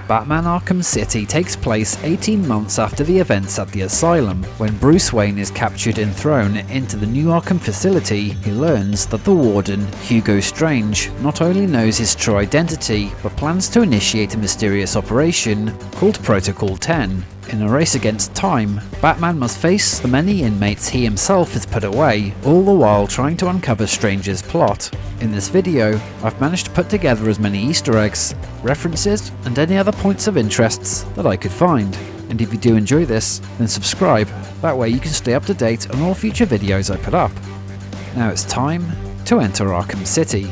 Batman Arkham City takes place 18 months after the events at the asylum. When Bruce Wayne is captured and thrown into the new Arkham facility, he learns that the warden, Hugo Strange, not only knows his true identity, but plans to initiate a mysterious operation called Protocol 10. In a race against time, Batman must face the many inmates he himself has put away, all the while trying to uncover Strange's plot. In this video, I've managed to put together as many Easter eggs, references, and any other points of interests that I could find. And if you do enjoy this, then subscribe, that way you can stay up to date on all future videos I put up. Now it's time to enter Arkham City.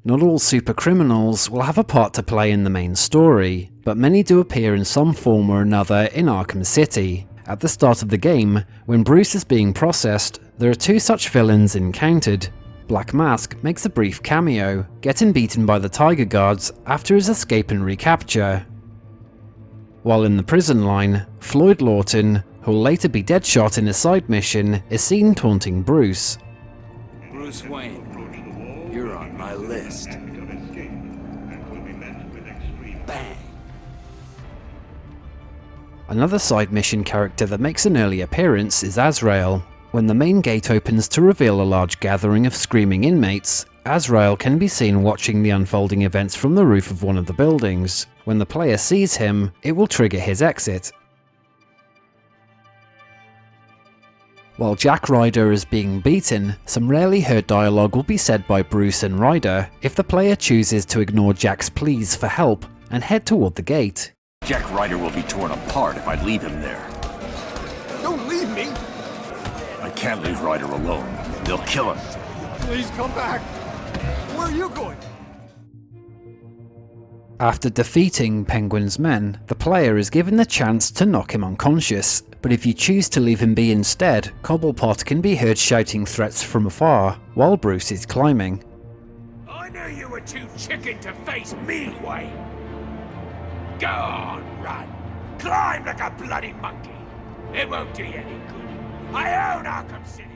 Not all super criminals will have a part to play in the main story, but many do appear in some form or another in Arkham City. At the start of the game, when Bruce is being processed, there are two such villains encountered. Black Mask makes a brief cameo, getting beaten by the Tiger Guards after his escape and recapture. While in the prison line, Floyd Lawton, who will later be Deadshot in a side mission, is seen taunting Bruce. Bruce Wayne. You're on my list. Bang. Another side mission character that makes an early appearance is Azrael. When the main gate opens to reveal a large gathering of screaming inmates, Azrael can be seen watching the unfolding events from the roof of one of the buildings. When the player sees him, it will trigger his exit. While Jack Ryder is being beaten, some rarely heard dialogue will be said by Bruce and Ryder if the player chooses to ignore Jack's pleas for help and head toward the gate. Jack Ryder will be torn apart if I leave him there. Don't leave me! I can't leave Ryder alone. They'll kill him. Please come back! Where are you going? After defeating Penguin's men, the player is given the chance to knock him unconscious, but if you choose to leave him be instead, Cobblepot can be heard shouting threats from afar while Bruce is climbing. I knew you were too chicken to face me, Wayne. Go on, run. Climb like a bloody monkey. It won't do you any good. I own Arkham City.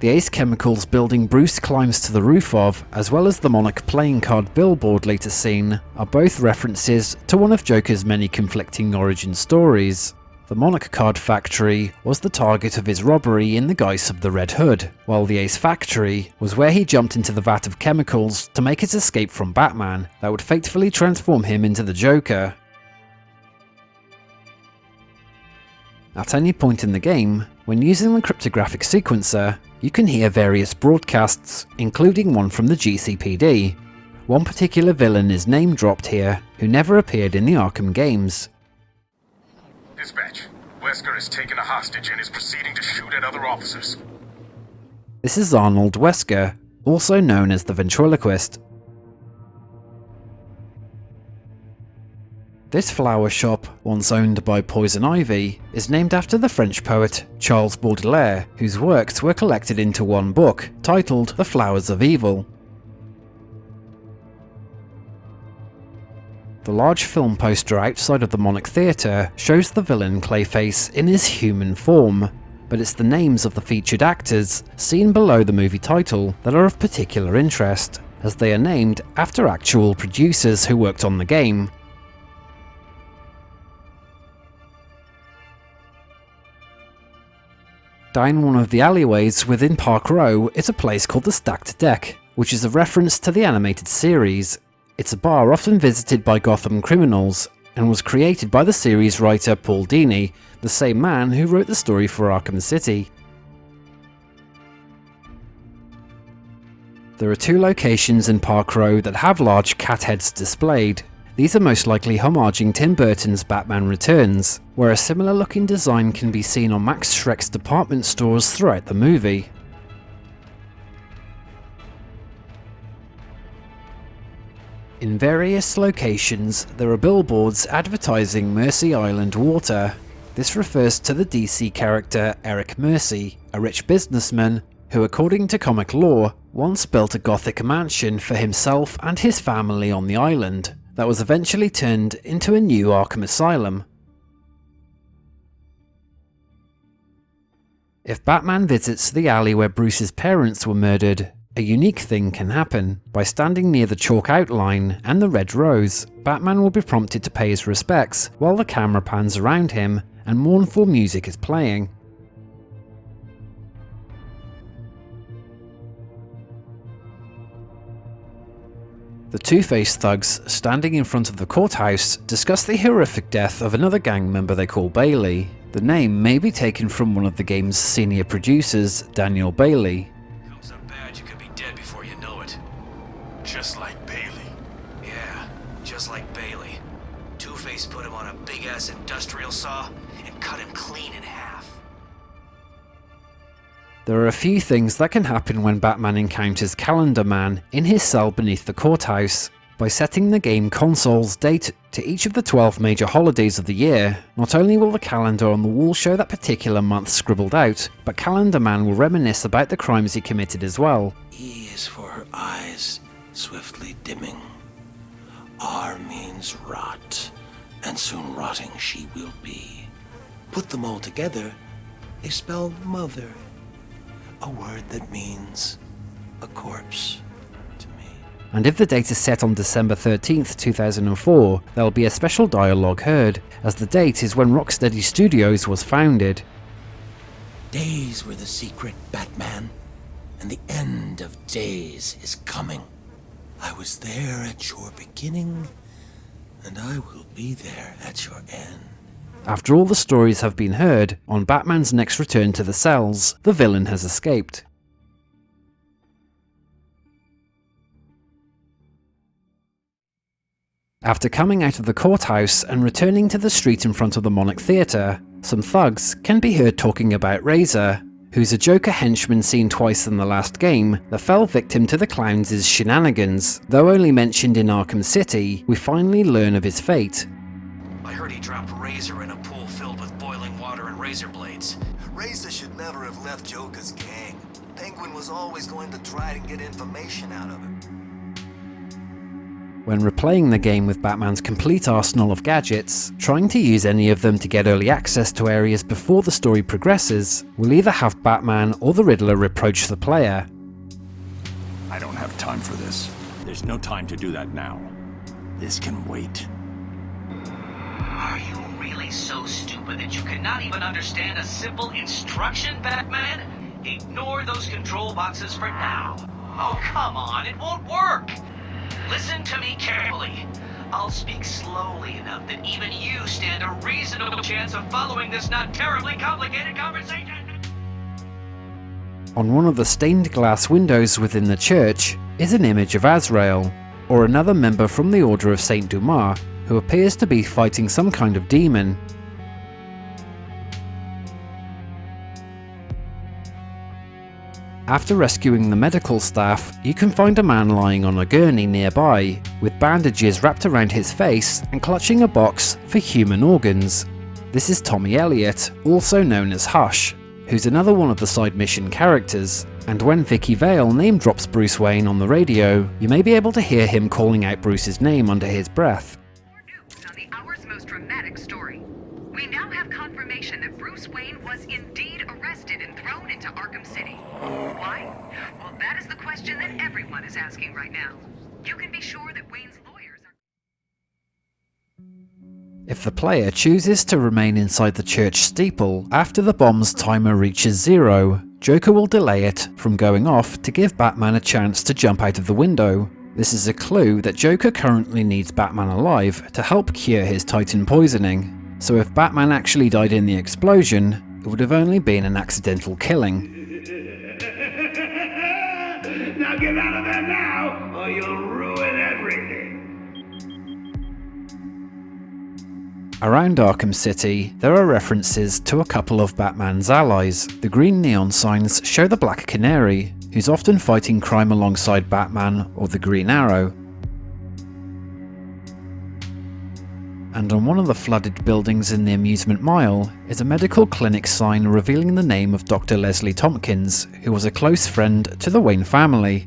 The Ace Chemicals building Bruce climbs to the roof of, as well as the Monarch playing card billboard later seen, are both references to one of Joker's many conflicting origin stories. The Monarch card factory was the target of his robbery in the guise of the Red Hood, while the Ace factory was where he jumped into the vat of chemicals to make his escape from Batman that would fatefully transform him into the Joker. At any point in the game, when using the cryptographic sequencer, you can hear various broadcasts, including one from the GCPD. One particular villain is name-dropped here, who never appeared in the Arkham games. Dispatch. Wesker has taken a hostage and is proceeding to shoot at other officers. This is Arnold Wesker, also known as the Ventriloquist. This flower shop, once owned by Poison Ivy, is named after the French poet Charles Baudelaire, whose works were collected into one book, titled The Flowers of Evil. The large film poster outside of the Monarch Theatre shows the villain Clayface in his human form, but it's the names of the featured actors seen below the movie title that are of particular interest, as they are named after actual producers who worked on the game. Down one of the alleyways within Park Row is a place called the Stacked Deck, which is a reference to the animated series. It's a bar often visited by Gotham criminals, and was created by the series writer Paul Dini, the same man who wrote the story for Arkham City. There are two locations in Park Row that have large cat heads displayed. These are most likely homaging Tim Burton's Batman Returns, where a similar looking design can be seen on Max Schreck's department stores throughout the movie. In various locations, there are billboards advertising Mercy Island water. This refers to the DC character Eric Mercy, a rich businessman who, according to comic lore, once built a Gothic mansion for himself and his family on the island that was eventually turned into a new Arkham Asylum. If Batman visits the alley where Bruce's parents were murdered, a unique thing can happen. By standing near the chalk outline and the red rose, Batman will be prompted to pay his respects while the camera pans around him and mournful music is playing. The Two-Face thugs standing in front of the courthouse discuss the horrific death of another gang member they call Bailey. The name may be taken from one of the game's senior producers, Daniel Bailey. Comes up bad, you could be dead before you know it. Just like Bailey. Yeah, just like Bailey. Two-Face put him on a big-ass industrial saw and cut him clean in half. There are a few things that can happen when Batman encounters Calendar Man in his cell beneath the courthouse. By setting the game console's date to each of the 12 major holidays of the year, not only will the calendar on the wall show that particular month scribbled out, but Calendar Man will reminisce about the crimes he committed as well. E is for her eyes, swiftly dimming. R means rot, and soon rotting she will be. Put them all together, they spell mother. A word that means a corpse to me. And if the date is set on December 13th, 2004, there will be a special dialogue heard, as the date is when Rocksteady Studios was founded. Days were the secret, Batman, and the end of days is coming. I was there at your beginning, and I will be there at your end. After all the stories have been heard, on Batman's next return to the cells, the villain has escaped. After coming out of the courthouse and returning to the street in front of the Monarch Theatre, some thugs can be heard talking about Razor, who's a Joker henchman seen twice in the last game that fell victim to the clowns' shenanigans. Though only mentioned in Arkham City, we finally learn of his fate. I heard he dropped Razor in a pool filled with boiling water and razor blades. Razor should never have left Joker's gang. Penguin was always going to try and get information out of him. When replaying the game with Batman's complete arsenal of gadgets, trying to use any of them to get early access to areas before the story progresses will either have Batman or the Riddler reproach the player. I don't have time for this. There's no time to do that now. This can wait. Are you really so stupid that you cannot even understand a simple instruction, Batman? Ignore those control boxes for now. Oh, come on, it won't work. Listen to me carefully. I'll speak slowly enough that even you stand a reasonable chance of following this not terribly complicated conversation. On one of the stained glass windows within the church is an image of Azrael, or another member from the Order of Saint Dumas, who appears to be fighting some kind of demon. After rescuing the medical staff, you can find a man lying on a gurney nearby, with bandages wrapped around his face and clutching a box for human organs. This is Tommy Elliott, also known as Hush, who's another one of the side mission characters, and when Vicky Vale name drops Bruce Wayne on the radio, you may be able to hear him calling out Bruce's name under his breath. On the hour's most dramatic story. We now have confirmation that Bruce Wayne was indeed arrested and thrown into Arkham City. Why? Well, that is the question that everyone is asking right now. You can be sure that Wayne's lawyers are... If the player chooses to remain inside the church steeple after the bomb's timer reaches 0, Joker will delay it from going off to give Batman a chance to jump out of the window. This is a clue that Joker currently needs Batman alive to help cure his Titan poisoning. So if Batman actually died in the explosion, it would have only been an accidental killing. Now get out of there now, or you'll ruin everything. Around Arkham City, there are references to a couple of Batman's allies. The green neon signs show the Black Canary, who's often fighting crime alongside Batman or the Green Arrow. And on one of the flooded buildings in the amusement mile is a medical clinic sign revealing the name of Dr. Leslie Tompkins, who was a close friend to the Wayne family.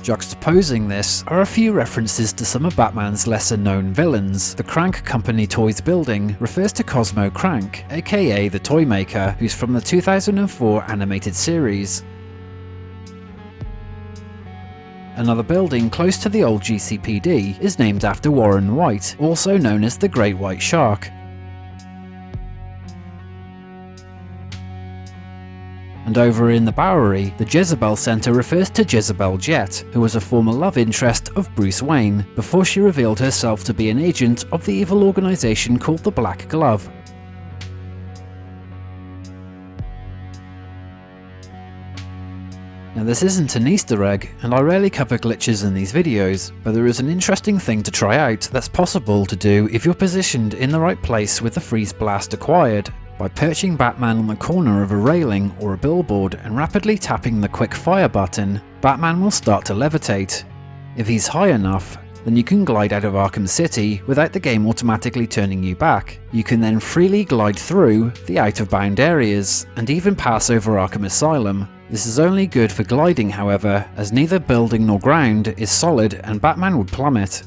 Juxtaposing this are a few references to some of Batman's lesser-known villains. The Crank Company Toys building refers to Cosmo Crank, aka the Toy Maker, who's from the 2004 animated series. Another building close to the old GCPD is named after Warren White, also known as the Great White Shark. And over in the Bowery, the Jezebel Center refers to Jezebel Jet, who was a former love interest of Bruce Wayne, before she revealed herself to be an agent of the evil organization called the Black Glove. Now this isn't an Easter egg, and I rarely cover glitches in these videos, but there is an interesting thing to try out that's possible to do if you're positioned in the right place with the freeze blast acquired. By perching Batman on the corner of a railing or a billboard and rapidly tapping the quick fire button, Batman will start to levitate. If he's high enough, then you can glide out of Arkham City without the game automatically turning you back. You can then freely glide through the out-of-bound areas, and even pass over Arkham Asylum. This is only good for gliding, however, as neither building nor ground is solid and Batman would plummet.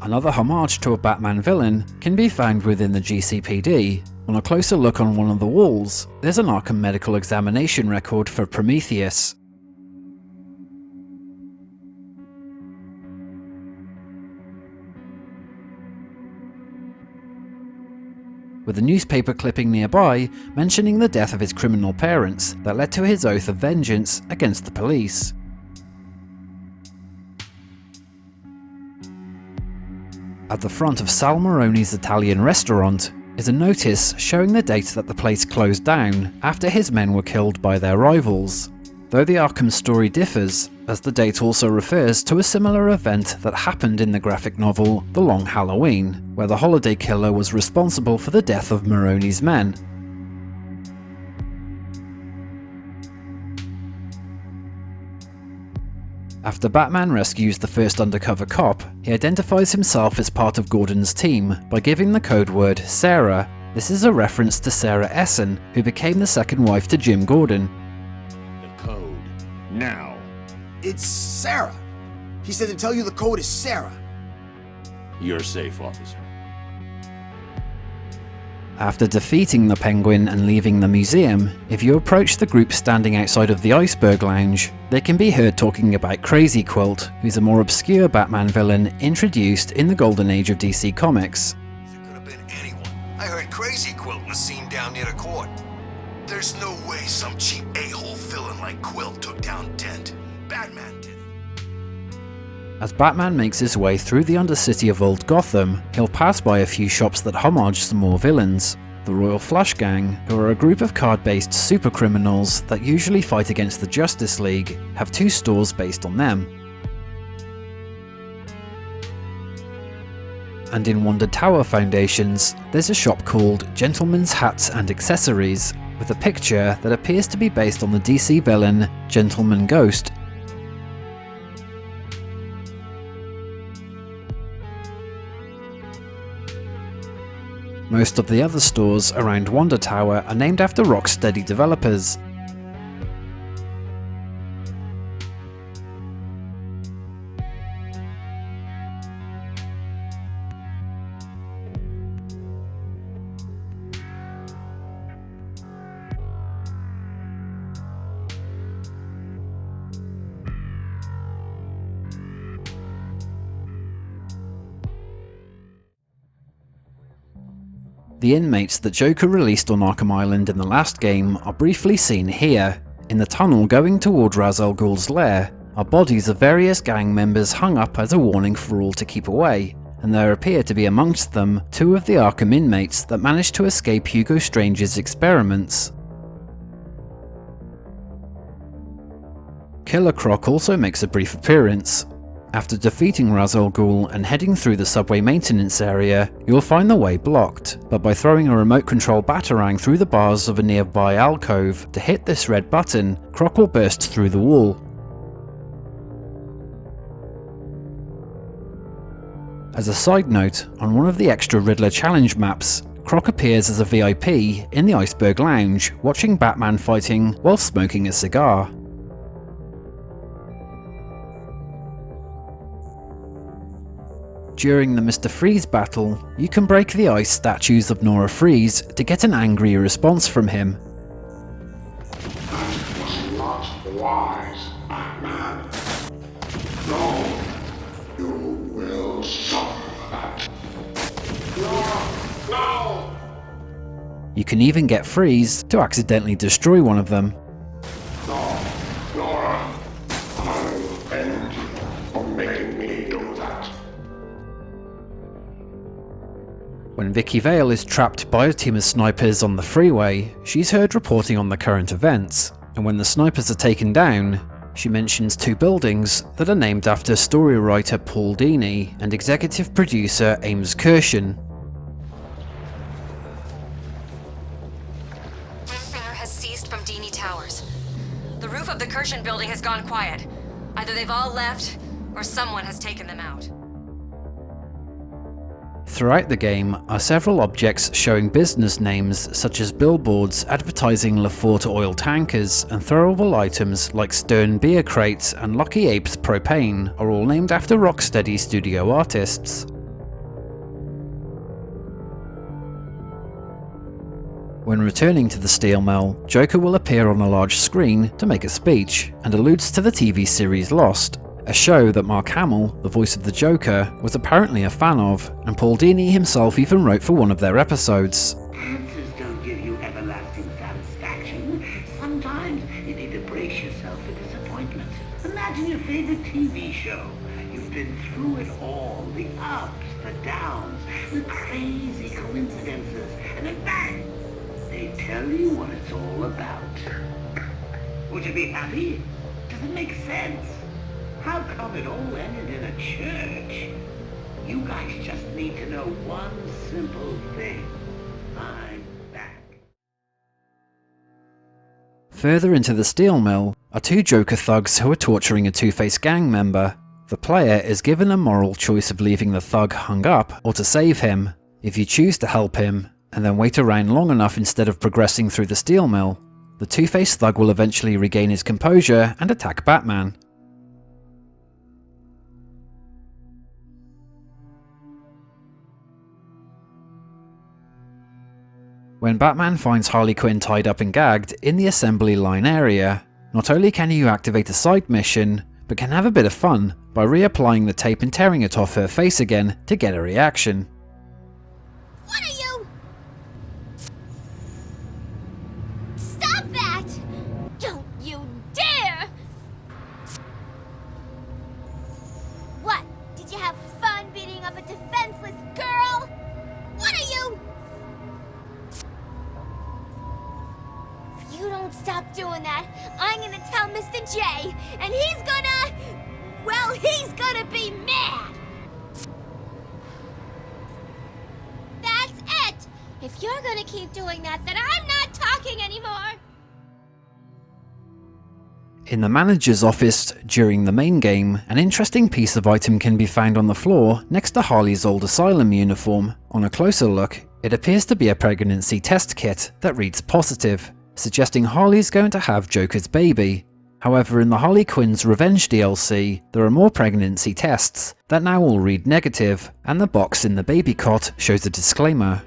Another homage to a Batman villain can be found within the GCPD. On a closer look on one of the walls, there's an Arkham medical examination record for Prometheus. With a newspaper clipping nearby mentioning the death of his criminal parents that led to his oath of vengeance against the police. At the front of Sal Maroni's Italian restaurant is a notice showing the date that the place closed down after his men were killed by their rivals. Though the Arkham story differs, as the date also refers to a similar event that happened in the graphic novel The Long Halloween, where the holiday killer was responsible for the death of Maroni's men. After Batman rescues the first undercover cop, he identifies himself as part of Gordon's team by giving the code word Sarah. This is a reference to Sarah Essen, who became the second wife to Jim Gordon. The code. Now. It's Sarah. He said to tell you the code is Sarah. You're safe, officer. After defeating the Penguin and leaving the museum, if you approach the group standing outside of the Iceberg Lounge, they can be heard talking about Crazy Quilt, who's a more obscure Batman villain introduced in the golden age of DC Comics. It could have been anyone. I heard Crazy Quilt was seen down near the court. There's no way some cheap a-hole villain like Quilt took down Dent. Batman did it. As Batman makes his way through the Undercity of Old Gotham, he'll pass by a few shops that homage some more villains. The Royal Flush Gang, who are a group of card-based supercriminals that usually fight against the Justice League, have two stores based on them. And in Wonder Tower Foundations, there's a shop called Gentleman's Hats and Accessories, with a picture that appears to be based on the DC villain Gentleman Ghost. Most of the other stores around Wonder Tower are named after Rocksteady developers. The inmates that Joker released on Arkham Island in the last game are briefly seen here. In the tunnel going toward Ra's al Ghul's lair are bodies of various gang members hung up as a warning for all to keep away, and there appear to be amongst them two of the Arkham inmates that managed to escape Hugo Strange's experiments. Killer Croc also makes a brief appearance. After defeating Ra's al Ghul and heading through the subway maintenance area, you'll find the way blocked, but by throwing a remote control batarang through the bars of a nearby alcove to hit this red button, Croc will burst through the wall. As a side note, on one of the extra Riddler challenge maps, Croc appears as a VIP in the Iceberg Lounge, watching Batman fighting while smoking a cigar. During the Mr. Freeze battle, you can break the ice statues of Nora Freeze to get an angry response from him. That was not wise, Batman. No, you will suffer that. No! You can even get Freeze to accidentally destroy one of them. No, Nora. I'll end you for making me do that. When Vicky Vale is trapped by a team of snipers on the freeway, she's heard reporting on the current events, and when the snipers are taken down, she mentions two buildings that are named after story writer Paul Dini and executive producer Ames Kirshen. Fire has ceased from Dini Towers. The roof of the Kirshen building has gone quiet. Either they've all left, or someone has taken them out. Throughout the game are several objects showing business names such as billboards advertising Lefort oil tankers, and throwable items like Stern beer crates and Lucky Apes propane are all named after Rocksteady Studio artists. When returning to the steel mill, Joker will appear on a large screen to make a speech, and alludes to the TV series Lost, a show that Mark Hamill, the voice of the Joker, was apparently a fan of, and Paul Dini himself even wrote for one of their episodes. Answers don't give you everlasting satisfaction. Sometimes you need to brace yourself for disappointment. Imagine your favorite TV show. You've been through it all, the ups, the downs, the crazy coincidences, and then bang! They tell you what it's all about. Would you be happy? Does it make sense? How come it all ended in a church? You guys just need to know one simple thing. I'm back. Further into the steel mill are two Joker thugs who are torturing a Two-Face gang member. The player is given a moral choice of leaving the thug hung up or to save him. If you choose to help him, and then wait around long enough instead of progressing through the steel mill, the Two-Face thug will eventually regain his composure and attack Batman. When Batman finds Harley Quinn tied up and gagged in the assembly line area, not only can you activate a side mission, but can have a bit of fun by reapplying the tape and tearing it off her face again to get a reaction. What are you? Stop that! Don't you dare! What? Did you have fun beating up a defenseless girl? What are you? If you don't stop doing that, I'm gonna tell Mr. J, and he's gonna be mad! That's it! If you're gonna keep doing that, then I'm not talking anymore! In the manager's office during the main game, an interesting piece of item can be found on the floor next to Harley's old asylum uniform. On a closer look, it appears to be a pregnancy test kit that reads positive, suggesting Harley's going to have Joker's baby. However, in the Harley Quinn's Revenge DLC, there are more pregnancy tests that now all read negative, and the box in the baby cot shows a disclaimer.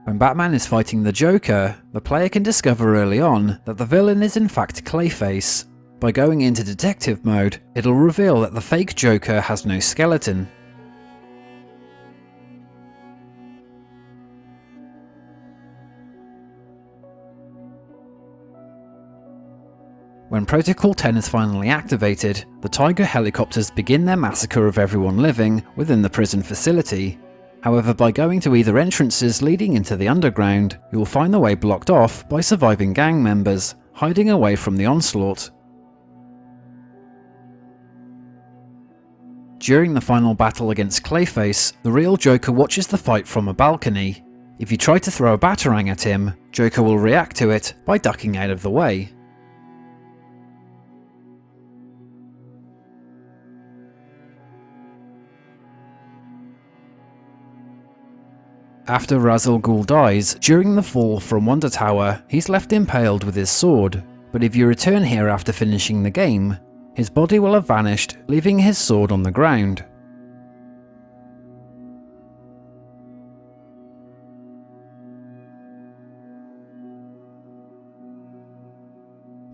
When Batman is fighting the Joker, the player can discover early on that the villain is in fact Clayface. By going into detective mode, it'll reveal that the fake Joker has no skeleton. When Protocol 10 is finally activated, the Tiger helicopters begin their massacre of everyone living within the prison facility. However, by going to either entrances leading into the underground, you will find the way blocked off by surviving gang members, hiding away from the onslaught. During the final battle against Clayface, the real Joker watches the fight from a balcony. If you try to throw a batarang at him, Joker will react to it by ducking out of the way. After Ra's al Ghul dies during the fall from Wonder Tower, he's left impaled with his sword, but if you return here after finishing the game, his body will have vanished, leaving his sword on the ground.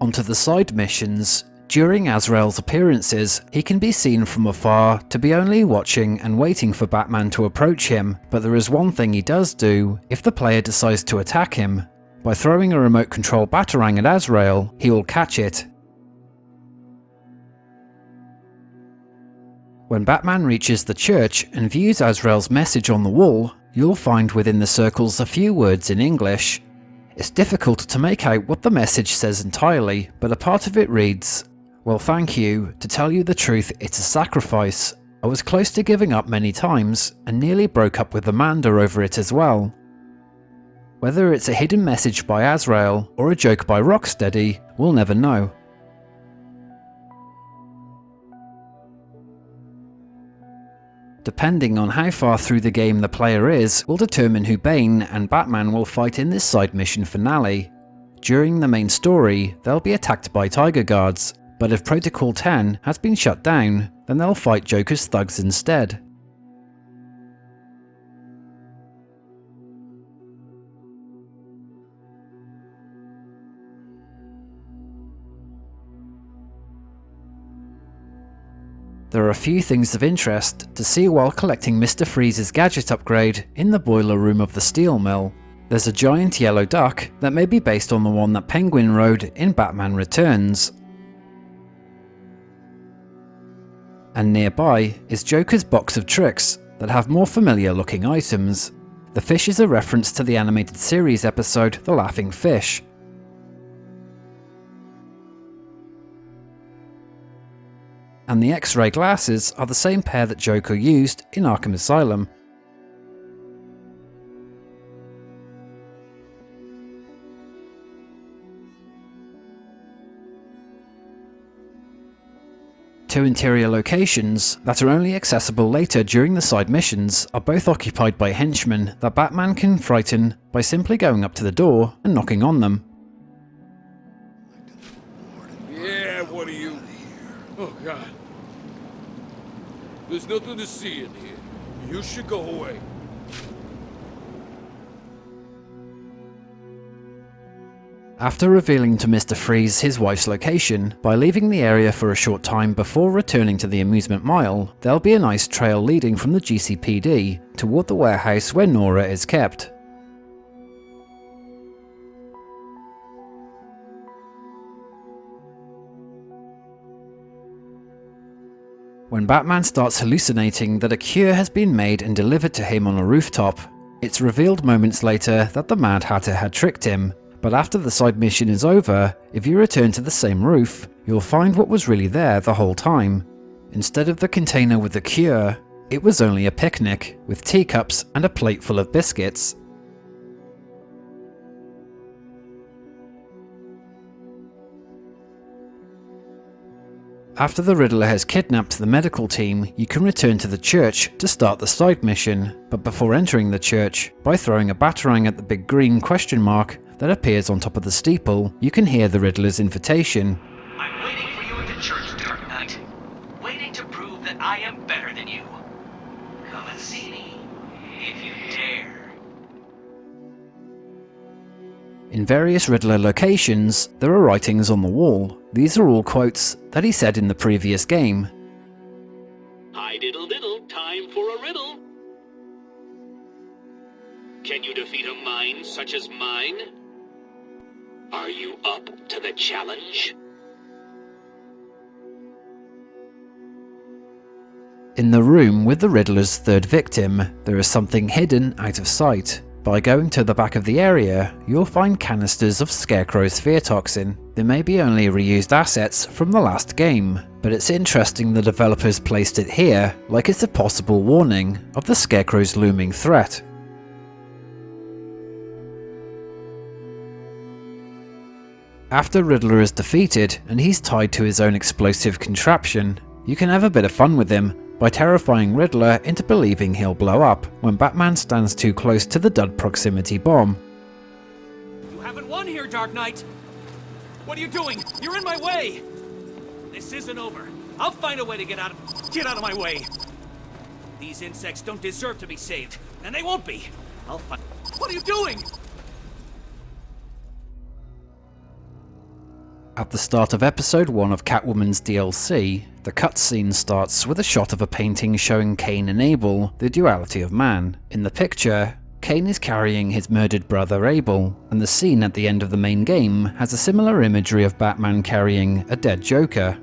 Onto the side missions. During Azrael's appearances, he can be seen from afar to be only watching and waiting for Batman to approach him, but there is one thing he does do if the player decides to attack him. By throwing a remote control Batarang at Azrael, he will catch it. When Batman reaches the church and views Azrael's message on the wall, you'll find within the circles a few words in English. It's difficult to make out what the message says entirely, but a part of it reads, "Well, thank you. To tell you the truth, it's a sacrifice. I was close to giving up many times, and nearly broke up with Amanda over it as well." Whether it's a hidden message by Azrael, or a joke by Rocksteady, we'll never know. Depending on how far through the game the player is, will determine who Bane and Batman will fight in this side mission finale. During the main story, they'll be attacked by Tiger Guards, but if Protocol 10 has been shut down, then they'll fight Joker's thugs instead. There are a few things of interest to see while collecting Mr. Freeze's gadget upgrade in the boiler room of the steel mill. There's a giant yellow duck that may be based on the one that Penguin rode in Batman Returns. And nearby is Joker's box of tricks that have more familiar looking items. The fish is a reference to the animated series episode The Laughing Fish. And the X-ray glasses are the same pair that Joker used in Arkham Asylum. Two interior locations that are only accessible later during the side missions are both occupied by henchmen that Batman can frighten by simply going up to the door and knocking on them. Yeah, what are you? Oh, God. There's nothing to see in here. You should go away. After revealing to Mr. Freeze his wife's location, by leaving the area for a short time before returning to the amusement mile, there'll be a nice trail leading from the GCPD toward the warehouse where Nora is kept. When Batman starts hallucinating that a cure has been made and delivered to him on a rooftop, it's revealed moments later that the Mad Hatter had tricked him. But after the side mission is over, if you return to the same roof, you'll find what was really there the whole time. Instead of the container with the cure, it was only a picnic with teacups and a plate full of biscuits. After the Riddler has kidnapped the medical team, you can return to the church to start the side mission, but before entering the church, by throwing a Batarang at the big green question mark that appears on top of the steeple, you can hear the Riddler's invitation. I'm waiting for you at the church, Dark Knight. Waiting to prove that I am better than you. Come and see me, if you dare. In various Riddler locations, there are writings on the wall. These are all quotes that he said in the previous game. Hi diddle diddle, time for a riddle. Can you defeat a mind such as mine? Are you up to the challenge? In the room with the Riddler's third victim, there is something hidden out of sight. By going to the back of the area, you'll find canisters of Scarecrow's fear toxin. They may be only reused assets from the last game, but it's interesting the developers placed it here like it's a possible warning of the Scarecrow's looming threat. After Riddler is defeated and he's tied to his own explosive contraption, you can have a bit of fun with him by terrifying Riddler into believing he'll blow up when Batman stands too close to the dud proximity bomb. You haven't won here, Dark Knight! What are you doing? You're in my way! This isn't over. I'll find a way to get out of my way! These insects don't deserve to be saved, and they won't be! I'll find... What are you doing? At the start of episode 1 of Catwoman's DLC, the cutscene starts with a shot of a painting showing Cain and Abel, the duality of man. In the picture, Cain is carrying his murdered brother Abel, and the scene at the end of the main game has a similar imagery of Batman carrying a dead Joker.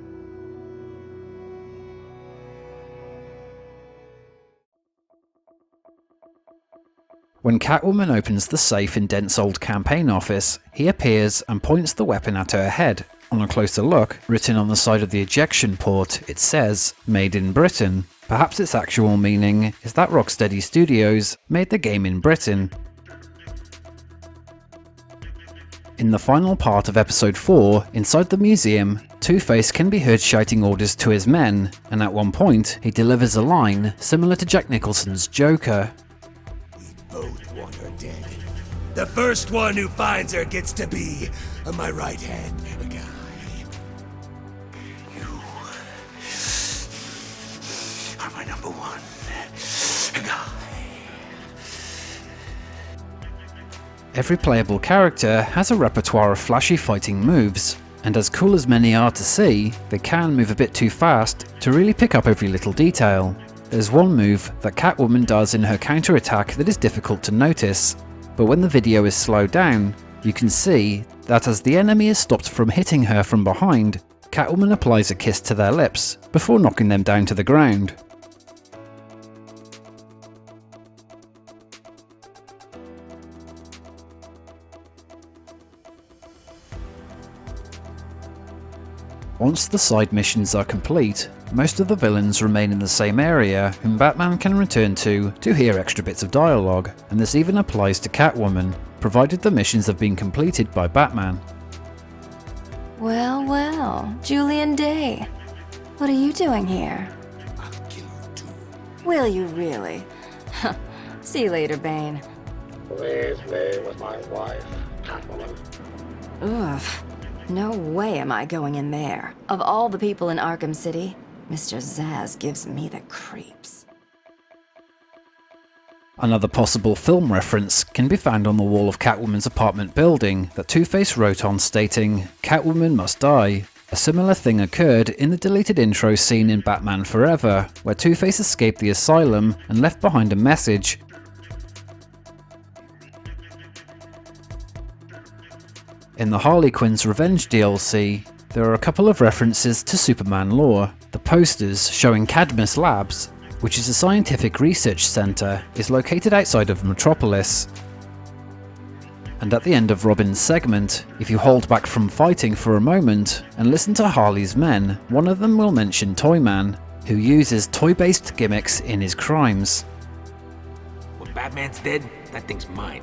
When Catwoman opens the safe in Dent's old campaign office, he appears and points the weapon at her head. On a closer look, written on the side of the ejection port, it says, "Made in Britain." Perhaps its actual meaning is that Rocksteady Studios made the game in Britain. In the final part of episode 4, inside the museum, Two-Face can be heard shouting orders to his men, and at one point, he delivers a line similar to Jack Nicholson's Joker. Both want her dead. The first one who finds her gets to be my right-hand guy. You are my number one guy. Every playable character has a repertoire of flashy fighting moves, and as cool as many are to see, they can move a bit too fast to really pick up every little detail. There's one move that Catwoman does in her counterattack that is difficult to notice, but when the video is slowed down, you can see that as the enemy is stopped from hitting her from behind, Catwoman applies a kiss to their lips before knocking them down to the ground. Once the side missions are complete, most of the villains remain in the same area whom Batman can return to hear extra bits of dialogue, and this even applies to Catwoman, provided the missions have been completed by Batman. Well, well, Julian Day. What are you doing here? I'll kill you too. Will you really? See you later, Bane. Leave me with my wife, Catwoman. Ugh. No way am I going in there. Of all the people in Arkham City, Mr. Zsasz gives me the creeps. Another possible film reference can be found on the wall of Catwoman's apartment building that Two-Face wrote on, stating, "Catwoman must die." A similar thing occurred in the deleted intro scene in Batman Forever, where Two-Face escaped the asylum and left behind a message. In the Harley Quinn's Revenge DLC, there are a couple of references to Superman lore. The posters showing Cadmus Labs, which is a scientific research centre, is located outside of Metropolis. And at the end of Robin's segment, if you hold back from fighting for a moment and listen to Harley's men, one of them will mention Toyman, who uses toy-based gimmicks in his crimes. When Batman's dead, that thing's mine.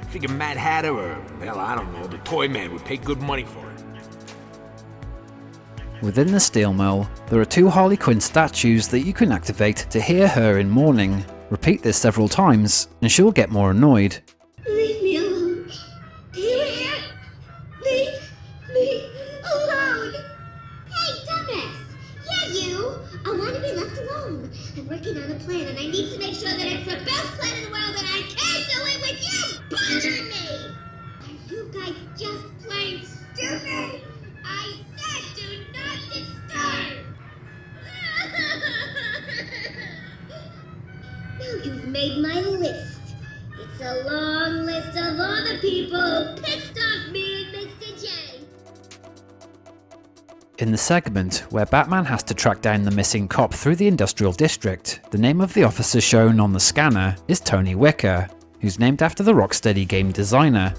Figure Mad Hatter or, hell, I don't know, the Toy Man would pay good money for it. Within the steel mill, there are 2 Harley Quinn statues that you can activate to hear her in mourning. Repeat this several times, and she'll get more annoyed. Leave me alone. Do you hear? Leave me alone. Hey, dumbass. Yeah, you. I want to be left alone. I'm working on a plan, and I need to make sure that it's the best plan in the world, and I can't do it with you bothering me. Are you guys just plain stupid? I said do not disturb. Now you've made my list. It's a long list of all the people who pissed off me and Mr. J. In the segment where Batman has to track down the missing cop through the industrial district, the name of the officer shown on the scanner is Tony Wicker, who's named after the Rocksteady game designer.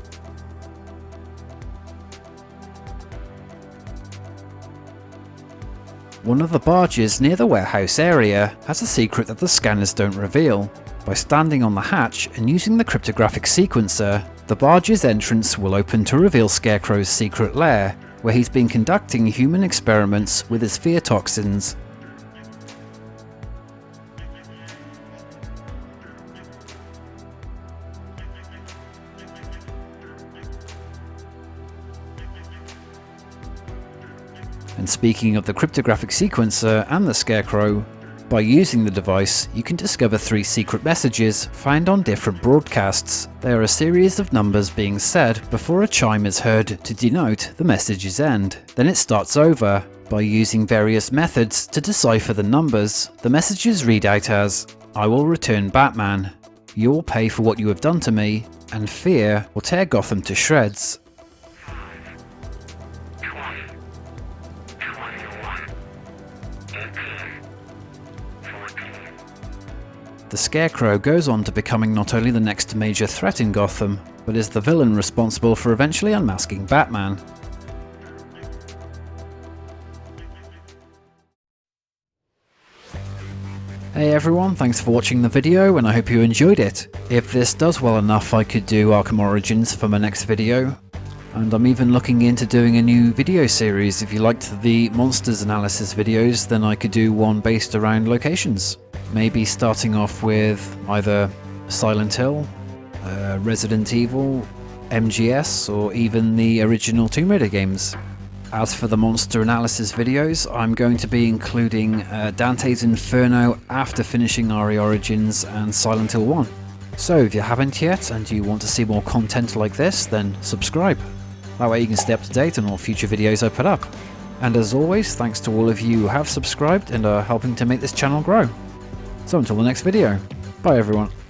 One of the barges near the warehouse area has a secret that the scanners don't reveal. By standing on the hatch and using the cryptographic sequencer, the barge's entrance will open to reveal Scarecrow's secret lair, where he's been conducting human experiments with his fear toxins. And speaking of the cryptographic sequencer and the Scarecrow, by using the device, you can discover 3 secret messages found on different broadcasts. They are a series of numbers being said before a chime is heard to denote the message's end. Then it starts over. By using various methods to decipher the numbers, the messages read out as, "I will return Batman. You will pay for what you have done to me, and fear will tear Gotham to shreds." The Scarecrow goes on to becoming not only the next major threat in Gotham, but is the villain responsible for eventually unmasking Batman. Hey everyone, thanks for watching the video and I hope you enjoyed it. If this does well enough, I could do Arkham Origins for my next video. And I'm even looking into doing a new video series. If you liked the monsters analysis videos, then I could do one based around locations. Maybe starting off with either Silent Hill, Resident Evil, MGS, or even the original Tomb Raider games. As for the monster analysis videos, I'm going to be including Dante's Inferno after finishing RE Origins and Silent Hill 1. So if you haven't yet and you want to see more content like this, then subscribe. That way you can stay up to date on all future videos I put up. And as always, thanks to all of you who have subscribed and are helping to make this channel grow. So until the next video, bye everyone.